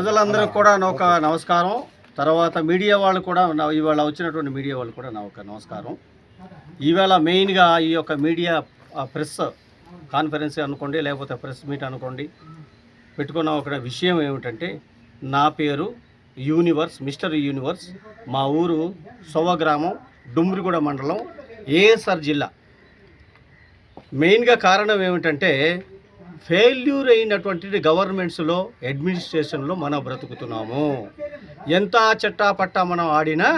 ప్రజలందరికీ కూడా నా ఒక నమస్కారం. తర్వాత మీడియా వాళ్ళు కూడా ఇవాళ వచ్చినటువంటి మీడియా వాళ్ళు కూడా నా ఒక నమస్కారం. ఈవేళ మెయిన్గా ఈ యొక్క మీడియా ప్రెస్ కాన్ఫరెన్స్ అనుకోండి, లేకపోతే ప్రెస్ మీట్ అనుకోండి, పెట్టుకున్న ఒక విషయం ఏమిటంటే, నా పేరు యూనివర్స్, మిస్టర్ యూనివర్స్. మా ఊరు సొవ గ్రామం, డుమ్రిగూడ మండలం, ఏఎస్ఆర్ జిల్లా. మెయిన్గా కారణం ఏమిటంటే, ఫెయిల్యూర్ అయినటువంటి గవర్నమెంట్స్లో, అడ్మినిస్ట్రేషన్లో మనం బ్రతుకుతున్నాము. ఎంత చట్టాపట్టా మనం ఆడినా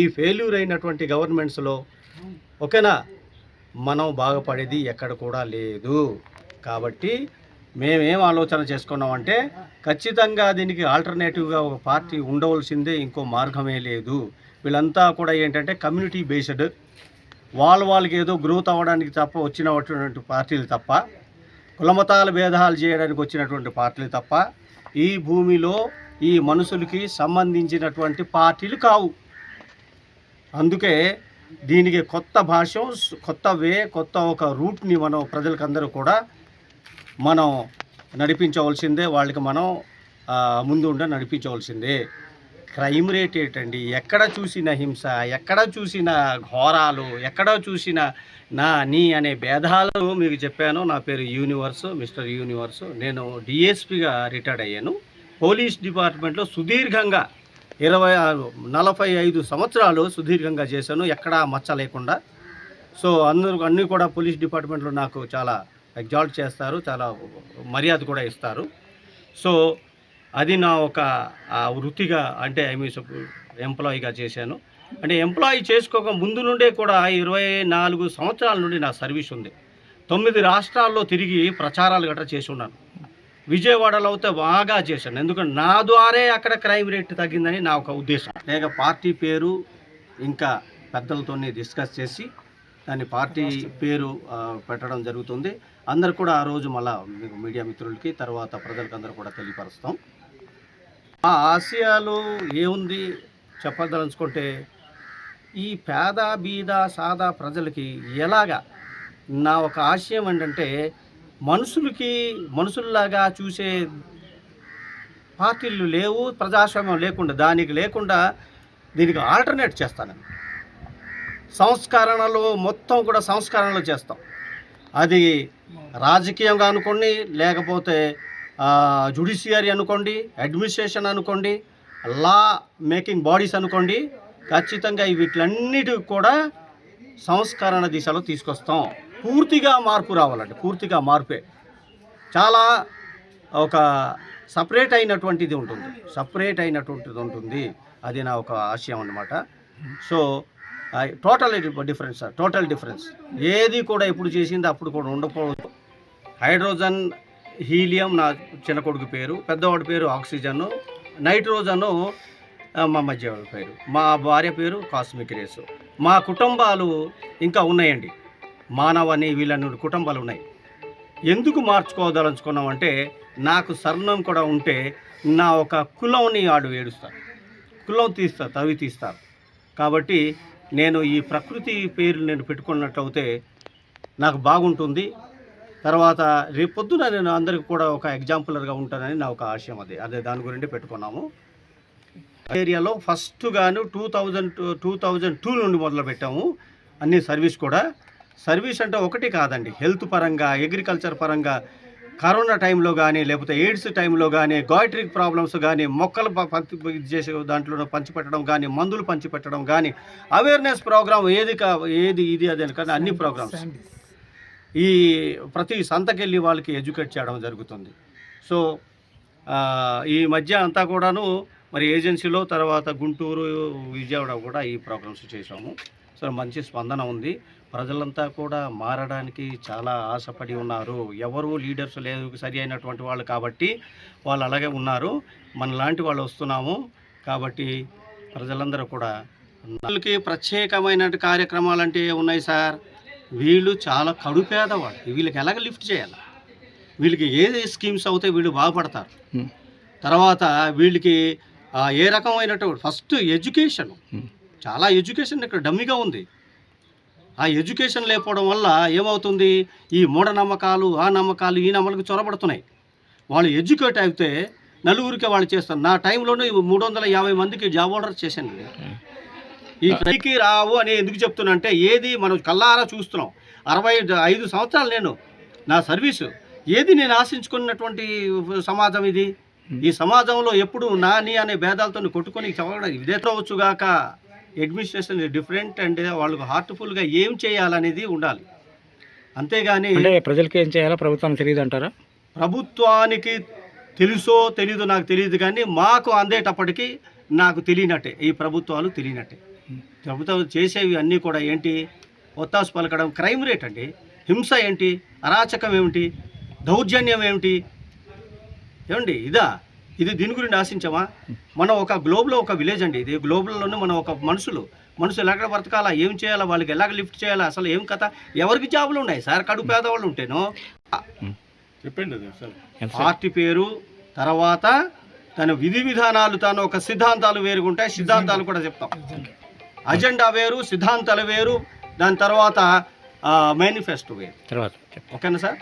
ఈ ఫెయిల్యూర్ అయినటువంటి గవర్నమెంట్స్లో ఓకేనా మనం బాగుపడేది ఎక్కడ కూడా లేదు. కాబట్టి మేమేం ఆలోచన చేసుకున్నామంటే, ఖచ్చితంగా దీనికి ఆల్టర్నేటివ్గా ఒక పార్టీ ఉండవలసిందే, ఇంకో మార్గమే లేదు. వీళ్ళంతా కూడా ఏంటంటే కమ్యూనిటీ బేస్డ్, వాళ్ళకి ఏదో గ్రోత్ అవ్వడానికి తప్ప వచ్చినటువంటి పార్టీలు తప్ప, కులమతాల భేదాలు చేయడానికి వచ్చినటువంటి పార్టీలు తప్ప, ఈ భూమిలో ఈ మనుషులకి సంబంధించినటువంటి పార్టీలు కావు. అందుకే దీనికి కొత్త భాష, కొత్త కొత్త ఒక రూట్ని మనం ప్రజలకందరూ కూడా మనం నడిపించవలసిందే. వాళ్ళకి మనం ముందుండి నడిపించవలసిందే. క్రైమ్ రేట్ ఏంటండి, ఎక్కడ చూసిన హింస, ఎక్కడ చూసిన ఘోరాలు, ఎక్కడ చూసిన నీ అనే భేదాలు మీకు చెప్పాను. నా పేరు యూనివర్స్, మిస్టర్ యూనివర్స్. నేను డిఎస్పిగా రిటైర్డ్ అయ్యాను. పోలీస్ డిపార్ట్మెంట్లో సుదీర్ఘంగా 45 సంవత్సరాలు సుదీర్ఘంగా చేశాను, ఎక్కడా మచ్చ లేకుండా. సో అన్నీ కూడా పోలీస్ డిపార్ట్మెంట్లో నాకు చాలా ఎగ్జాల్ట్ చేస్తారు, చాలా మర్యాద కూడా ఇస్తారు. సో అది నా ఒక వృత్తిగా, అంటే ఎంప్లాయీగా చేశాను. అంటే ఎంప్లాయీ చేసుకోక ముందు నుండే కూడా 24 సంవత్సరాల నుండి నా సర్వీస్ ఉంది. 9 రాష్ట్రాల్లో తిరిగి ప్రచారాలు గట్రా చేసి ఉన్నాను. విజయవాడలో అయితే బాగా చేశాను, ఎందుకంటే నా ద్వారే అక్కడ క్రైమ్ రేట్ తగ్గిందని నా ఒక ఉద్దేశం. లేక పార్టీ పేరు ఇంకా పెద్దలతో డిస్కస్ చేసి దాని పార్టీ పేరు పెట్టడం జరుగుతుంది. అందరు కూడా ఆ రోజు మళ్ళా మీడియా మిత్రులకి, తర్వాత ప్రజలకు అందరూ కూడా తెలియపరుస్తాం. ఆ ఆశయాలు ఏముంది చెప్పదలుచుకుంటే, ఈ పేద బీద సాదా ప్రజలకి ఎలాగా నా ఒక ఆశయం ఏంటంటే, మనుషుల్లాగా చూసే పార్టీలు లేవు, ప్రజాస్వామ్యం లేకుండా దీనికి ఆల్టర్నేట్ చేస్తాను. సంస్కరణలు మొత్తం కూడా సంస్కరణలు చేస్తాం. అది రాజకీయంగా అనుకోండి, లేకపోతే జ్యుడిషియరీ అనుకోండి, అడ్మినిస్ట్రేషన్ అనుకోండి, లా మేకింగ్ బాడీస్ అనుకోండి, ఖచ్చితంగా వీటిలన్నిటికి కూడా సంస్కరణ దిశలో తీసుకొస్తాం. పూర్తిగా మార్పు రావాలండి, పూర్తిగా మార్పే. చాలా ఒక సపరేట్ అయినటువంటిది ఉంటుంది. అది నా ఒక ఆశయం అన్నమాట. So total difference. ఏది కూడా ఎప్పుడు చేసింది అప్పుడు కూడా ఉండకపోవచ్చు. హైడ్రోజన్, హీలియం నా చిన్న కొడుకు పేరు, పెద్దవాడి పేరు ఆక్సిజన్, నైట్రోజను మా మధ్యవాడి పేరు, మా భార్య పేరు కాస్మిక్ రేస్. మా కుటుంబాలు ఇంకా ఉన్నాయండి, మానవని వీళ్ళని కుటుంబాలు ఉన్నాయి. ఎందుకు మార్చుకోదలుచుకున్నామంటే, నాకు సర్నం కూడా ఉంటే నా ఒక కులంని ఏడుస్తారు, కులం తీస్తారు. కాబట్టి నేను ఈ ప్రకృతి పేరు నేను పెట్టుకున్నట్లయితే నాకు బాగుంటుంది. తర్వాత రేపొద్దున నేను అందరికి కూడా ఒక ఎగ్జాంపులర్గా ఉంటానని నా ఒక ఆశయం. అదే దాని గురించి పెట్టుకున్నాము. ఏరియాలో ఫస్ట్ గాను 2002 నుండి మొదలు పెట్టాము అన్ని సర్వీస్ అంటే ఒకటి కాదండి. హెల్త్ పరంగా, అగ్రికల్చర్ పరంగా, కరోనా టైంలో కానీ, లేకపోతే ఎయిడ్స్ టైంలో కానీ, గాయిట్రిక్ ప్రాబ్లమ్స్ కానీ, మొక్కలు చేసే దాంట్లో పంచిపెట్టడం కానీ, మందులు పంచిపెట్టడం కానీ, అవేర్నెస్ ప్రోగ్రామ్ ఇది కానీ అన్ని ప్రోగ్రామ్స్ ఈ ప్రతి సంతకెళ్ళి వాళ్ళకి ఎడ్యుకేట్ చేయడం జరుగుతుంది. సో ఈ మధ్య అంతా కూడాను మరి ఏజెన్సీలో, తర్వాత గుంటూరు, విజయవాడ కూడా ఈ ప్రోగ్రామ్స్ చేసాము. సో మంచి స్పందన ఉంది. ప్రజలంతా కూడా మారడానికి చాలా ఆశపడి ఉన్నారు. ఎవరు లీడర్స్ లేదు సరి అయినటువంటి వాళ్ళు, కాబట్టి వాళ్ళు అలాగే ఉన్నారు. మనలాంటి వాళ్ళు వస్తున్నాము. కాబట్టి ప్రజలందరూ కూడా వాళ్ళకి ప్రత్యేకమైన కార్యక్రమాలు అంటే ఉన్నాయి సార్. వీళ్ళు చాలా కడుపేదవాళ్ళు, వీళ్ళకి ఎలాగ లిఫ్ట్ చేయాలి, వీళ్ళకి ఏ స్కీమ్స్ అవుతాయి వీళ్ళు బాగుపడతారు. తర్వాత వీళ్ళకి ఏ రకమైనటువంటి ఫస్ట్ ఎడ్యుకేషన్, చాలా ఎడ్యుకేషన్ ఇక్కడ డమ్మిగా ఉంది. ఆ ఎడ్యుకేషన్ లేకపోవడం వల్ల ఏమవుతుంది, ఈ మూఢనమ్మకాలు, ఈ నమ్మకాలకు చొరబడుతున్నాయి. వాళ్ళు ఎడ్యుకేట్ అయితే నలుగురికి వాళ్ళు చేస్తాను. నా టైంలోనే 350 మందికి జాబ్ ఆర్డర్ చేశానండి. ఈ పైకి రావు అని ఎందుకు చెప్తున్నా అంటే, ఏది మనం కళ్ళారా చూస్తున్నాం. 65 సంవత్సరాలు నేను నా సర్వీసు, ఏది నేను ఆశించుకున్నటువంటి సమాజం ఇది. ఈ సమాజంలో ఎప్పుడు నాని అనే భేదాలతో కొట్టుకొని చదవడం ఇదే వచ్చుగాక. అడ్మినిస్ట్రేషన్ డిఫరెంట్ అంటే వాళ్ళకు హార్ట్ఫుల్గా ఏం చేయాలనేది ఉండాలి. అంతేగాని ప్రజలకి ఏం చేయాలో ప్రభుత్వం తెలియదు అంటారా? ప్రభుత్వానికి తెలుసో తెలీదో నాకు తెలియదు, కానీ మాకు అందేటప్పటికీ నాకు తెలియనట్టే. ఈ ప్రభుత్వాలు తెలియనట్టే. ప్రభుత్వం చేసేవి అన్నీ కూడా ఏంటి, ఒత్తాసు పలకడం, క్రైమ్ రేట్ అండి, హింస ఏంటి, అరాచకం ఏమిటి, దౌర్జన్యం ఏమిటి, ఏమండి ఇది దీని గురించి ఆశించామా? మనం ఒక గ్లోబ్లో ఒక విలేజ్ అండి, ఇది గ్లోబల్లోనే మనం ఒక మనుషులు ఎలాగ బ్రతకాలా, ఏం చేయాలా, వాళ్ళకి ఎలాగ లిఫ్ట్ చేయాలా, అసలు ఏం కథ, ఎవరికి జాబులు ఉన్నాయి సార్? కడుపు పేదవాళ్ళు ఉంటేనో చెప్పండి. పార్టీ పేరు తర్వాత తన విధి విధానాలు, తను ఒక సిద్ధాంతాలు వేరుగుంటాయి. సిద్ధాంతాలు కూడా చెప్తాం. అజెండా వేరు, సిద్ధాంతాలు వేరు, దాని తర్వాత మేనిఫెస్టో వేరు. తర్వాత ఓకేనా సార్?